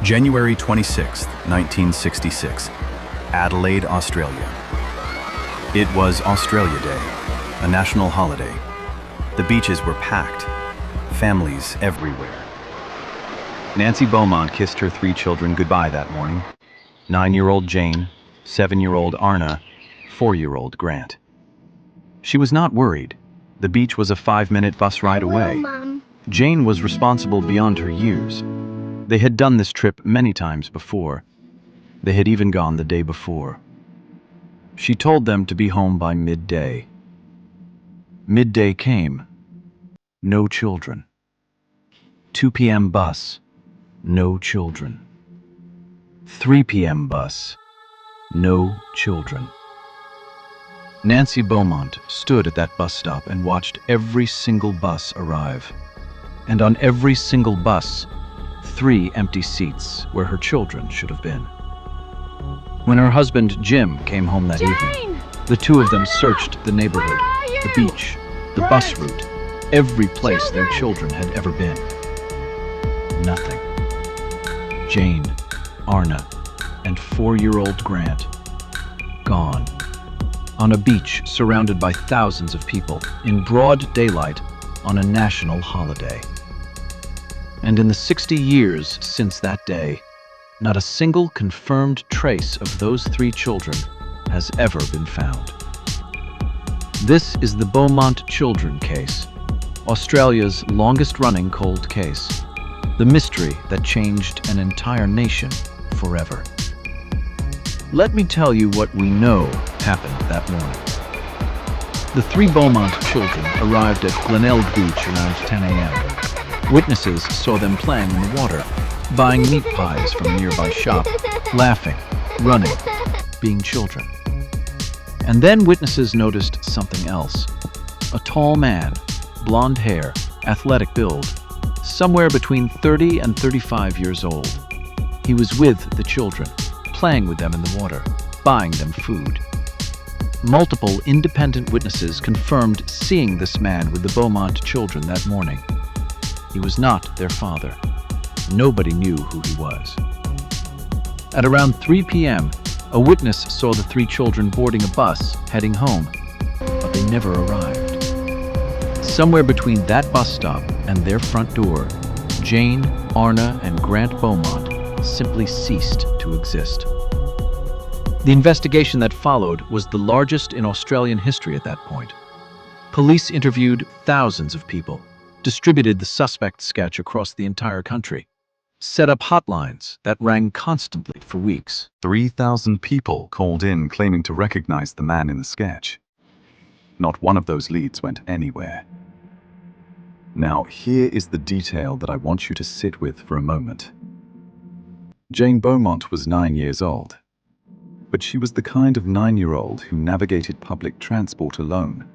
January 26, 1966, Adelaide, Australia. It was Australia Day, a national holiday. The beaches were packed, families everywhere. Nancy Beaumont kissed her 3 children goodbye that morning. 9-year-old Jane, 7-year-old Arnna, 4-year-old Grant. She was not worried. The beach was a 5-minute bus ride away. Mom. Jane was responsible beyond her years. They had done this trip many times before. They had even gone the day before. She told them to be home by midday. Midday came. No children. 2 p.m. bus. No children. 3 p.m. bus. No children. Nancy Beaumont stood at that bus stop and watched every single bus arrive. And on every single bus, 3 empty seats where her children should have been. When her husband Jim came home that evening, the two of them searched the neighborhood, the beach, the bus route, every place their children had ever been. Nothing. Jane, Arnna, and 4-year-old Grant, gone. On a beach surrounded by thousands of people, in broad daylight, on a national holiday. And in the 60 years since that day, not a single confirmed trace of those 3 children has ever been found. This is the Beaumont children case, Australia's longest-running cold case, the mystery that changed an entire nation forever. Let me tell you what we know happened that morning. The 3 Beaumont children arrived at Glenelg Beach around 10 a.m. Witnesses saw them playing in the water, buying meat pies from a nearby shop, laughing, running, being children. And then witnesses noticed something else. A tall man, blonde hair, athletic build, somewhere between 30 and 35 years old. He was with the children, playing with them in the water, buying them food. Multiple independent witnesses confirmed seeing this man with the Beaumont children that morning. He was not their father. Nobody knew who he was. At around 3 p.m., a witness saw the 3 children boarding a bus heading home, but they never arrived. Somewhere between that bus stop and their front door, Jane, Arnna, and Grant Beaumont simply ceased to exist. The investigation that followed was the largest in Australian history at that point. Police interviewed thousands of people, distributed the suspect sketch across the entire country, set up hotlines that rang constantly for weeks. 3,000 people called in claiming to recognize the man in the sketch. Not one of those leads went anywhere. Now, here is the detail that I want you to sit with for a moment. Jane Beaumont was 9 years old, but she was the kind of 9-year-old who navigated public transport alone,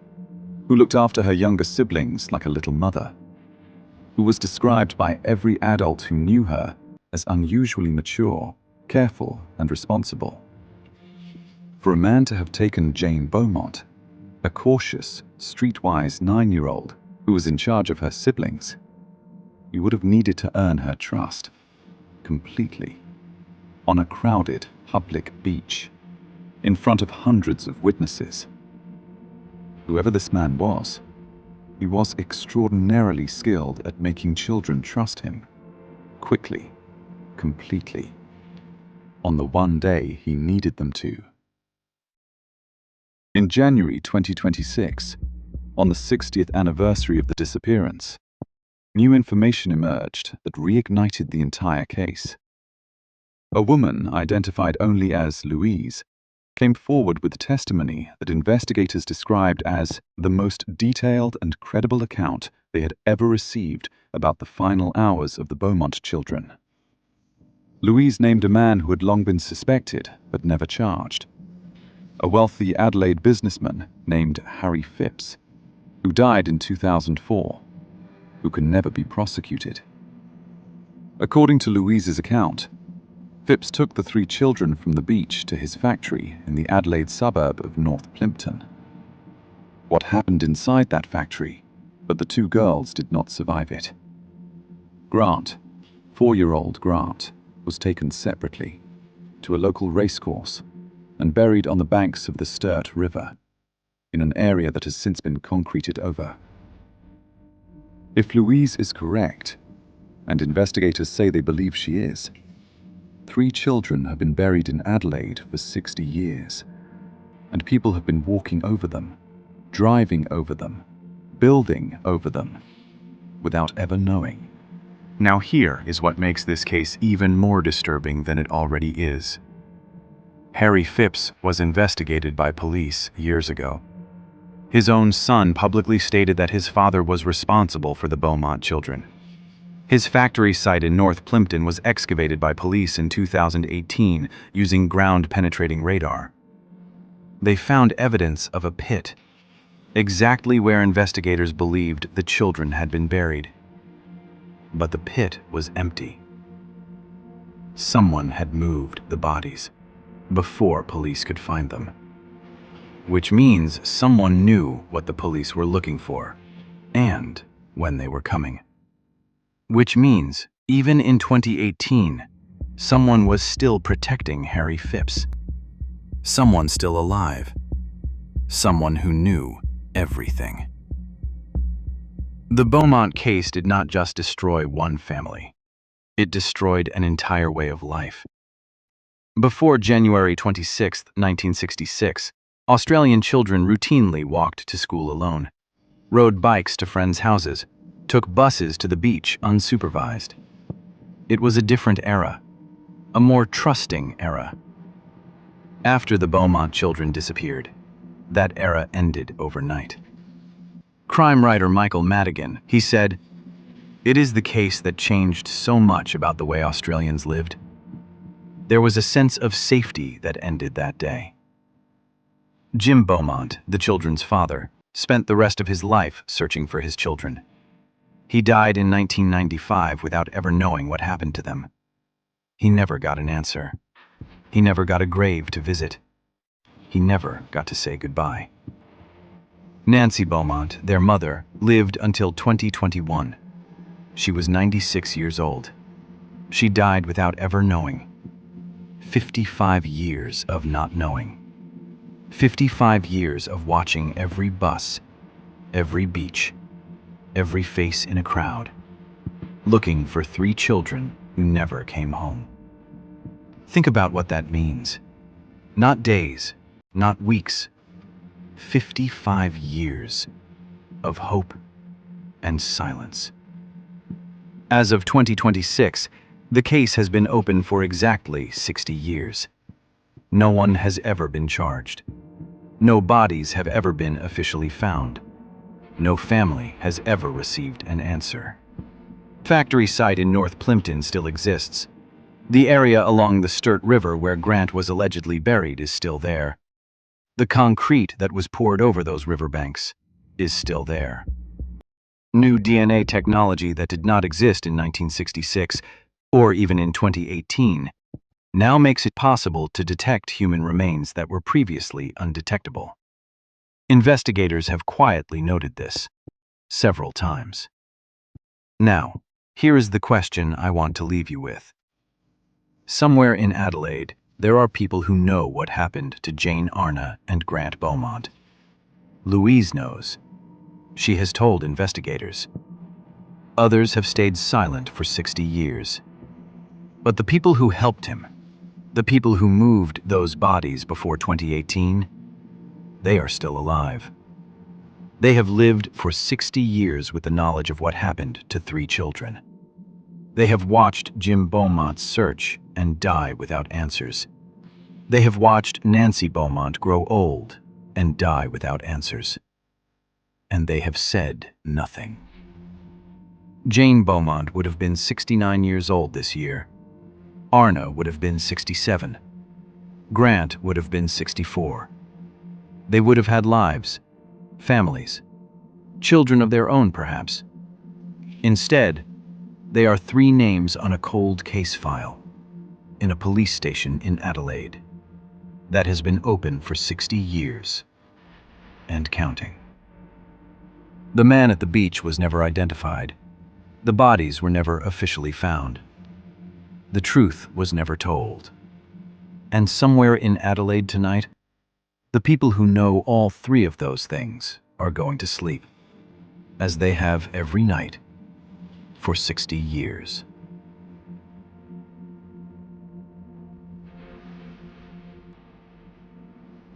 who looked after her younger siblings like a little mother, who was described by every adult who knew her as unusually mature, careful, and responsible. For a man to have taken Jane Beaumont, a cautious, streetwise 9-year-old who was in charge of her siblings, he would have needed to earn her trust, completely, on a crowded public beach, in front of hundreds of witnesses. Whoever this man was, he was extraordinarily skilled at making children trust him, quickly, completely, on the one day he needed them to. In January 2026, on the 60th anniversary of the disappearance, new information emerged that reignited the entire case. A woman, identified only as Louise, came forward with testimony that investigators described as the most detailed and credible account they had ever received about the final hours of the Beaumont children. Louise named a man who had long been suspected but never charged, a wealthy Adelaide businessman named Harry Phipps, who died in 2004, who can never be prosecuted. According to Louise's account, Phipps took the 3 children from the beach to his factory in the Adelaide suburb of North Plympton. What happened inside that factory, but the 2 girls did not survive it. Grant, 4-year-old Grant, was taken separately to a local racecourse and buried on the banks of the Sturt River, in an area that has since been concreted over. If Louise is correct, and investigators say they believe she is, 3 children have been buried in Adelaide for 60 years, and people have been walking over them, driving over them, building over them, without ever knowing. Now here is what makes this case even more disturbing than it already is. Harry Phipps was investigated by police years ago. His own son publicly stated that his father was responsible for the Beaumont children. His factory site in North Plimpton was excavated by police in 2018 using ground-penetrating radar. They found evidence of a pit, exactly where investigators believed the children had been buried. But the pit was empty. Someone had moved the bodies before police could find them. Which means someone knew what the police were looking for, and when they were coming. Which means, even in 2018, someone was still protecting Harry Phipps. Someone still alive. Someone who knew everything. The Beaumont case did not just destroy one family. It destroyed an entire way of life. Before January 26, 1966, Australian children routinely walked to school alone, rode bikes to friends' houses, took buses to the beach unsupervised. It was a different era, a more trusting era. After the Beaumont children disappeared, that era ended overnight. Crime writer Michael Madigan, he said, "It is the case that changed so much about the way Australians lived. There was a sense of safety that ended that day." Jim Beaumont, the children's father, spent the rest of his life searching for his children. He died in 1995 without ever knowing what happened to them. He never got an answer. He never got a grave to visit. He never got to say goodbye. Nancy Beaumont, their mother, lived until 2021. She was 96 years old. She died without ever knowing. 55 years of not knowing. 55 years of watching every bus, every beach, every face in a crowd, looking for 3 children who never came home. Think about what that means. Not days, not weeks. 55 years of hope and silence. As of 2026, the case has been open for exactly 60 years. No one has ever been charged. No bodies have ever been officially found. No family has ever received an answer. Factory site in North Plimpton still exists. The area along the Sturt River where Grant was allegedly buried is still there. The concrete that was poured over those riverbanks is still there. New DNA technology that did not exist in 1966, or even in 2018, now makes it possible to detect human remains that were previously undetectable. Investigators have quietly noted this several times. Now, here is the question I want to leave you with. Somewhere in Adelaide, there are people who know what happened to Jane Arnna and Grant Beaumont. Louise knows. She has told investigators. Others have stayed silent for 60 years. But the people who helped him, the people who moved those bodies before 2018, they are still alive. They have lived for 60 years with the knowledge of what happened to 3 children. They have watched Jim Beaumont's search and die without answers. They have watched Nancy Beaumont grow old and die without answers. And they have said nothing. Jane Beaumont would have been 69 years old this year. Arnna would have been 67. Grant would have been 64. They would have had lives, families, children of their own perhaps. Instead, they are 3 names on a cold case file in a police station in Adelaide that has been open for 60 years and counting. The man at the beach was never identified. The bodies were never officially found. The truth was never told. And somewhere in Adelaide tonight, the people who know all three of those things are going to sleep, as they have every night for 60 years.